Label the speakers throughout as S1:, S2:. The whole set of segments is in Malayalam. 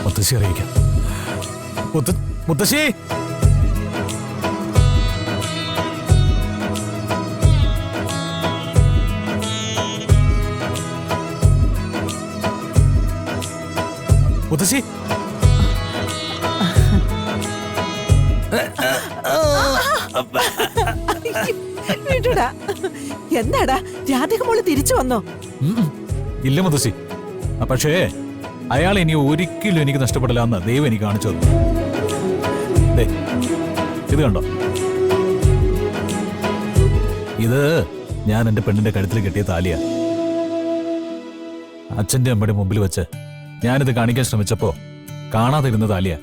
S1: മുത്തശ്ശി അറിയിക്കാം. മുത്തശ്ശി മുത്തശ്ശി
S2: എന്താടാ രാധിക മോള് തിരിച്ചു വന്നോ?
S1: ഇല്ല മുത്തശ്ശി, പക്ഷേ അയാൾ ഇനി ഒരിക്കലും എനിക്ക് നഷ്ടപ്പെടില്ല എന്ന് ദൈവം എനിക്ക് കാണിച്ചു തന്നു. ഇത് കണ്ടോ, ഇത് ഞാൻ എന്റെ പെണ്ണിന്റെ കഴുത്തിൽ കെട്ടിയ താലിയാ. അച്ഛന്റെ അമ്മയുടെ മുമ്പിൽ വെച്ച് ഞാനിത് കാണിക്കാൻ ശ്രമിച്ചപ്പോ കാണാതിരുന്ന താലിയാ.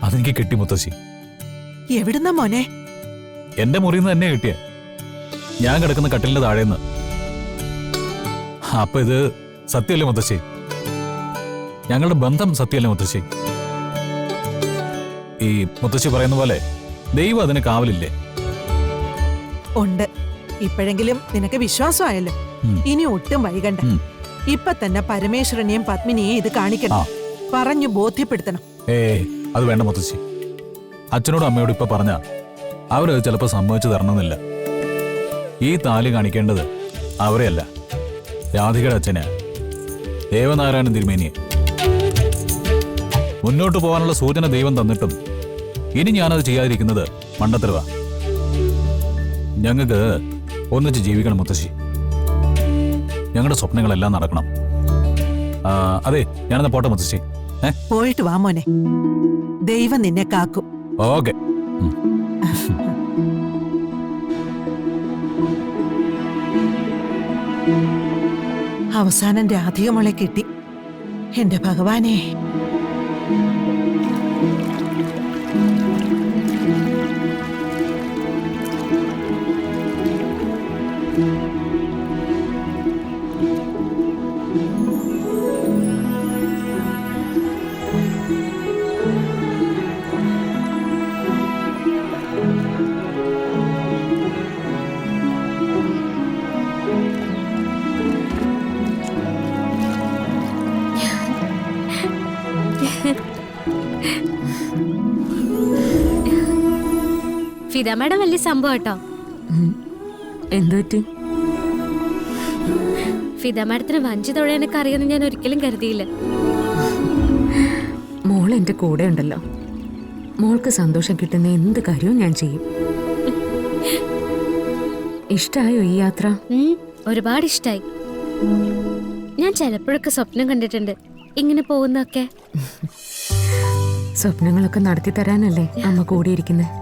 S1: അതെനിക്ക് കിട്ടി മുത്തശ്ശി.
S2: എവിടുന്ന മോനെ?
S1: എന്റെ മുറിയിൽ നിന്ന് തന്നെ കിട്ടിയ, ഞാൻ കിടക്കുന്ന കട്ടിലിന്റെ താഴേന്ന്. അപ്പൊ ഇത് സത്യമല്ലേ മുത്തശ്ശി? ഞങ്ങളുടെ ബന്ധം സത്യമല്ലേ മുത്തശ്ശി? ഈ മുത്തശ്ശി പറയുന്ന പോലെ ദൈവം അതിന് കാവലില്ലേ?
S2: ഉണ്ട്. ഇപ്പോഴെങ്കിലും നിനക്ക് വിശ്വാസമായല്ലോ. ഇനി ഒട്ടും വൈകണ്ട. ഇപ്പൊ തന്നെ പരമേശ്വരനെയും പത്മിനിയെയും ഇത് കാണിക്കണം. പറഞ്ഞു ബോധ്യപ്പെടുത്തണം.
S1: അത് വേണ്ട മുത്തശ്ശി. അച്ഛനോടും അമ്മയോടും ഇപ്പൊ പറഞ്ഞ അവരത് ചിലപ്പോ സമ്മതിച്ചു തരണമെന്നില്ല. ഈ താലി കാണിക്കേണ്ടത് അവരെയല്ല, രാധികയുടെ അച്ഛനെ, ദേവനാരായണൻ തിരുമേനിയെ. മുന്നോട്ട് പോകാനുള്ള സൂചന ദൈവം തന്നിട്ടും ഇനി ഞാനത് ചെയ്യാതിരിക്കുന്നത് മണ്ടത്തരവാ. ഞങ്ങൾക്ക് ഒന്നിച്ച് ജീവിക്കണം മുത്തശ്ശി. ഞങ്ങളുടെ സ്വപ്നങ്ങളെല്ലാം നടക്കണം. അതെ, ഞാനെന്നാ പോട്ടെ മുത്തശ്ശി.
S2: പോയിട്ട് വാ മോനെ, ദൈവം നിന്നെ കാക്കും.
S1: ഓക്കെ.
S2: അവസാനം രാധിക മോളെ കിട്ടി. എന്റെ ഭഗവാനെ.
S3: ഫിദ മാഡം വലിയ സംഭവം കേട്ടോ.
S4: എന്തുപറ്റി?
S3: ഫിദ മാഡത്തിന് വഞ്ചി തൊഴാനൊക്കെ അറിയാമെന്ന് ഞാൻ ഒരിക്കലും കരുതിയില്ല.
S4: മോൾ എന്റെ കൂടെ ഉണ്ടല്ലോ. മോൾക്ക് സന്തോഷം കിട്ടുന്ന എന്ത് കാര്യവും ഞാൻ ചെയ്യും. ഇഷ്ടായോ ഈ യാത്ര?
S3: ഒരുപാട് ഇഷ്ടായി. ഞാൻ ചിലപ്പോഴൊക്കെ സ്വപ്നം കണ്ടിട്ടുണ്ട് ഇങ്ങനെ പോകുന്നൊക്കെ.
S4: സ്വപ്നങ്ങളൊക്കെ നടത്തി തരാനല്ലേ അമ്മ കൂടിയിരിക്കുന്നത്.